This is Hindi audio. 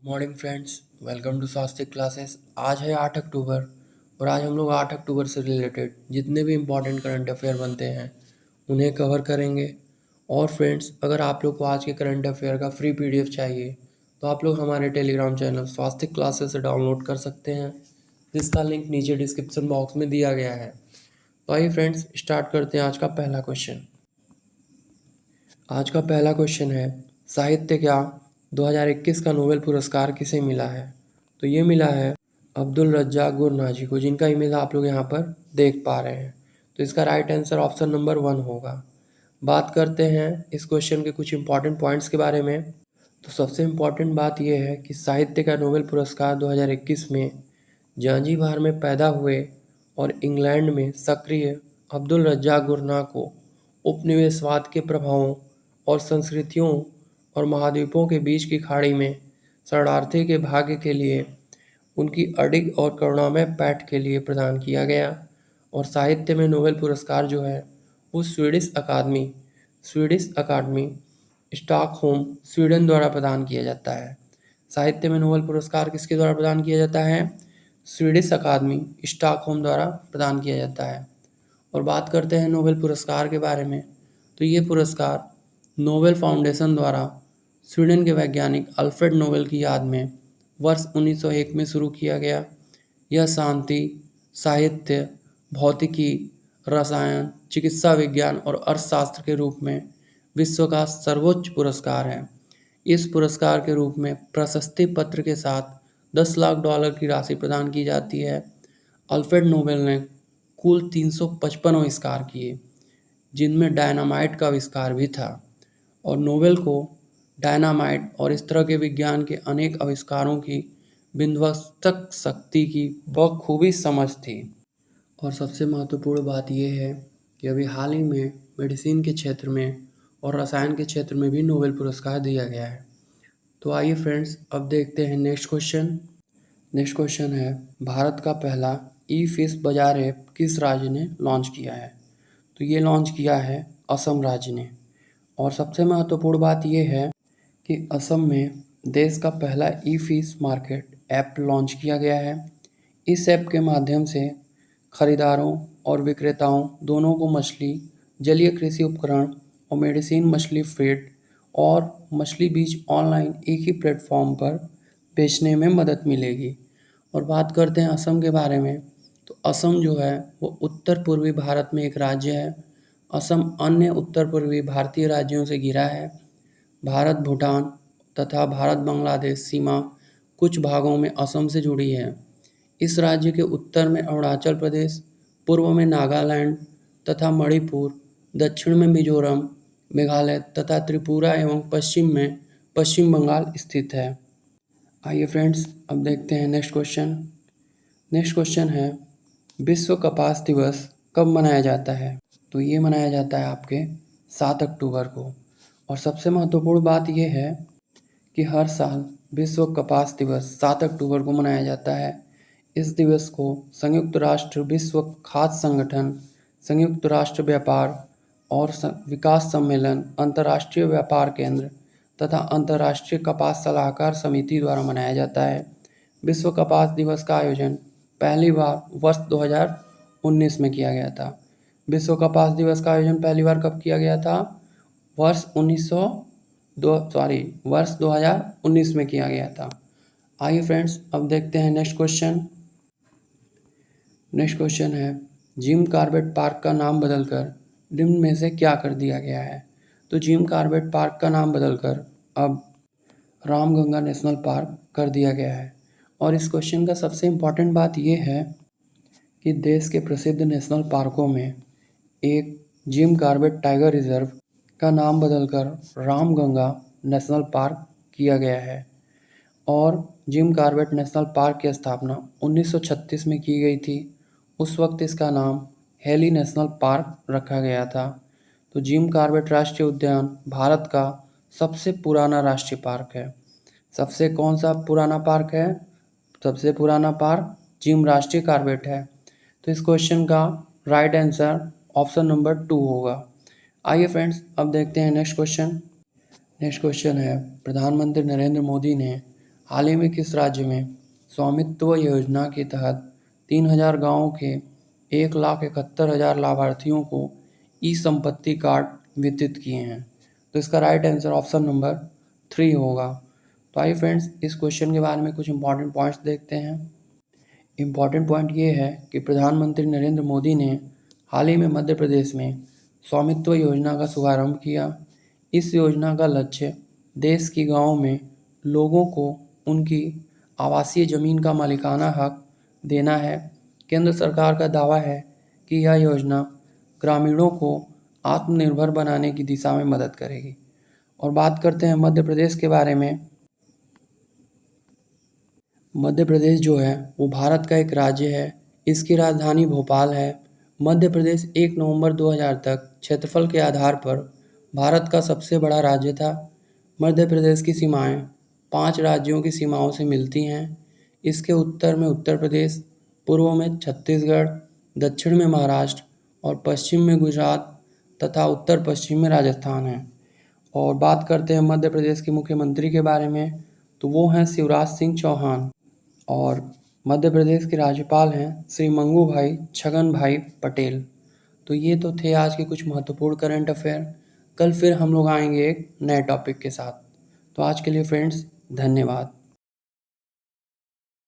Morning friends, welcome to Swastik classes. आज है 8 अक्टूबर और आज हम लोग 8 अक्टूबर से रिलेटेड जितने भी इम्पोर्टेंट करंट अफेयर बनते हैं उन्हें कवर करेंगे। और फ्रेंड्स, अगर आप लोग को आज के करंट अफेयर का फ्री पीडीएफ चाहिए तो आप लोग हमारे टेलीग्राम चैनल स्वास्तिक क्लासेस से डाउनलोड कर सकते हैं, जिसका लिंक नीचे डिस्क्रिप्शन बॉक्स में दिया गया है। तो आइए फ्रेंड्स, स्टार्ट करते हैं आज का पहला क्वेश्चन। आज का पहला क्वेश्चन है, साहित्य क्या 2021 का नोबेल पुरस्कार किसे मिला है? तो ये मिला है अब्दुल रज्जाक गुरनाजी को, जिनका इमेज आप लोग यहाँ पर देख पा रहे हैं। तो इसका राइट आंसर ऑप्शन नंबर 1 होगा। बात करते हैं इस क्वेश्चन के कुछ इंपॉर्टेंट पॉइंट्स के बारे में। तो सबसे इम्पॉर्टेंट बात यह है कि साहित्य का नोबेल पुरस्कार 2021 में जांजीबार में पैदा हुए और इंग्लैंड में सक्रिय अब्दुल रज्जाक गुरनाह को उपनिवेशवाद के प्रभावों और संस्कृतियों और महाद्वीपों के बीच की खाड़ी में शरणार्थी के भाग्य के लिए उनकी अडिग और करुणामय पैठ के लिए प्रदान किया गया। और साहित्य में नोबेल पुरस्कार जो है वो स्वीडिश अकादमी स्टॉकहोम स्वीडन द्वारा प्रदान किया जाता है। साहित्य में नोबेल पुरस्कार किसके द्वारा प्रदान किया जाता है? स्वीडिश अकादमी स्टॉकहोम द्वारा प्रदान किया जाता है। और बात करते हैं नोबेल पुरस्कार के बारे में। तो ये पुरस्कार नोबेल फाउंडेशन द्वारा स्वीडन के वैज्ञानिक अल्फ्रेड नोबेल की याद में वर्ष 1901 में शुरू किया गया। यह शांति, साहित्य, भौतिकी, रसायन, चिकित्सा विज्ञान और अर्थशास्त्र के रूप में विश्व का सर्वोच्च पुरस्कार है। इस पुरस्कार के रूप में प्रशस्ति पत्र के साथ $10 लाख की राशि प्रदान की जाती है। अल्फ्रेड नोबेल ने कुल 355 आविष्कार किए, जिनमें डायनामाइट का आविष्कार भी था। और नोबेल को डायनामाइट और इस तरह के विज्ञान के अनेक आविष्कारों की विध्वंसक शक्ति की बखूबी समझ थी। और सबसे महत्वपूर्ण बात यह है कि अभी हाल ही में मेडिसिन के क्षेत्र में और रसायन के क्षेत्र में भी नोबेल पुरस्कार दिया गया है। तो आइए फ्रेंड्स, अब देखते हैं नेक्स्ट क्वेश्चन। नेक्स्ट क्वेश्चन है, भारत का पहला ई फिश बाजार ऐप किस राज्य ने लॉन्च किया है? तो ये लॉन्च किया है असम राज्य ने। और सबसे महत्वपूर्ण बात यह है कि असम में देश का पहला ई फिश मार्केट ऐप लॉन्च किया गया है। इस ऐप के माध्यम से खरीदारों और विक्रेताओं दोनों को मछली, जलीय कृषि उपकरण और मेडिसिन मछली फीड और मछली बीज ऑनलाइन एक ही प्लेटफॉर्म पर बेचने में मदद मिलेगी। और बात करते हैं असम के बारे में। तो असम जो है वो उत्तर पूर्वी भारत में एक राज्य है। असम अन्य उत्तर पूर्वी भारतीय राज्यों से घिरा है। भारत भूटान तथा भारत बांग्लादेश सीमा कुछ भागों में असम से जुड़ी है। इस राज्य के उत्तर में अरुणाचल प्रदेश, पूर्व में नागालैंड तथा मणिपुर, दक्षिण में मिजोरम, मेघालय तथा त्रिपुरा एवं पश्चिम में पश्चिम बंगाल स्थित है। आइए फ्रेंड्स, अब देखते हैं नेक्स्ट क्वेश्चन। नेक्स्ट क्वेश्चन है, विश्व कपास दिवस कब मनाया जाता है? तो ये मनाया जाता है आपके 7 अक्टूबर को। और सबसे महत्वपूर्ण बात यह है कि हर साल विश्व कपास दिवस 7 अक्टूबर को मनाया जाता है। इस दिवस को संयुक्त राष्ट्र विश्व खाद्य संगठन, संयुक्त राष्ट्र व्यापार और विकास सम्मेलन, अंतर्राष्ट्रीय व्यापार केंद्र तथा अंतर्राष्ट्रीय कपास सलाहकार समिति द्वारा मनाया जाता है। विश्व कपास दिवस का आयोजन पहली बार वर्ष 2019 में किया गया था। विश्व कपास दिवस का आयोजन पहली बार कब किया गया था? वर्ष 2019 में किया गया था। आइए फ्रेंड्स, अब देखते हैं नेक्स्ट क्वेश्चन। नेक्स्ट क्वेश्चन है, जिम कॉर्बेट पार्क का नाम बदलकर निम्न में से क्या कर दिया गया है? तो जिम कॉर्बेट पार्क का नाम बदलकर अब रामगंगा नेशनल पार्क कर दिया गया है। और इस क्वेश्चन का सबसे इम्पॉर्टेंट बात यह है कि देश के प्रसिद्ध नेशनल पार्कों में एक जिम कॉर्बेट टाइगर रिजर्व का नाम बदलकर रामगंगा नेशनल पार्क किया गया है। और जिम कॉर्बेट नेशनल पार्क की स्थापना 1936 में की गई थी। उस वक्त इसका नाम हेली नेशनल पार्क रखा गया था। तो जिम कॉर्बेट राष्ट्रीय उद्यान भारत का सबसे पुराना राष्ट्रीय पार्क है। सबसे कौन सा पुराना पार्क है? सबसे पुराना पार्क जिम राष्ट्रीय कॉर्बेट है। तो इस क्वेश्चन का राइट आंसर ऑप्शन नंबर 2 होगा। आइए फ्रेंड्स, अब देखते हैं नेक्स्ट क्वेश्चन। नेक्स्ट क्वेश्चन है, प्रधानमंत्री नरेंद्र मोदी ने हाल ही में किस राज्य में स्वामित्व योजना के तहत 3000 गाँवों के 1,71,000 लाभार्थियों को ई संपत्ति कार्ड वितरित किए हैं? तो इसका राइट आंसर ऑप्शन नंबर 3 होगा। तो आइए फ्रेंड्स, इस क्वेश्चन के बारे में कुछ इंपॉर्टेंट पॉइंट्स देखते हैं। इम्पॉर्टेंट पॉइंट ये है कि प्रधानमंत्री नरेंद्र मोदी ने हाल ही में मध्य प्रदेश में स्वामित्व योजना का शुभारंभ किया। इस योजना का लक्ष्य देश की गाँवों में लोगों को उनकी आवासीय ज़मीन का मालिकाना हक देना है। केंद्र सरकार का दावा है कि यह योजना ग्रामीणों को आत्मनिर्भर बनाने की दिशा में मदद करेगी। और बात करते हैं मध्य प्रदेश के बारे में। मध्य प्रदेश जो है वो भारत का एक राज्य है। इसकी राजधानी भोपाल है। मध्य प्रदेश 1 नवंबर 2000 तक क्षेत्रफल के आधार पर भारत का सबसे बड़ा राज्य था। मध्य प्रदेश की सीमाएं 5 राज्यों की सीमाओं से मिलती हैं। इसके उत्तर में उत्तर प्रदेश, पूर्व में छत्तीसगढ़, दक्षिण में महाराष्ट्र और पश्चिम में गुजरात तथा उत्तर पश्चिम में राजस्थान है। और बात करते हैं मध्य प्रदेश के मुख्यमंत्री के बारे में, तो वो हैं शिवराज सिंह चौहान। और मध्य प्रदेश के राज्यपाल हैं श्री मंगू भाई छगन भाई पटेल। तो ये तो थे आज के कुछ महत्वपूर्ण करंट अफेयर। कल फिर हम लोग आएंगे एक नए टॉपिक के साथ। तो आज के लिए फ्रेंड्स, धन्यवाद।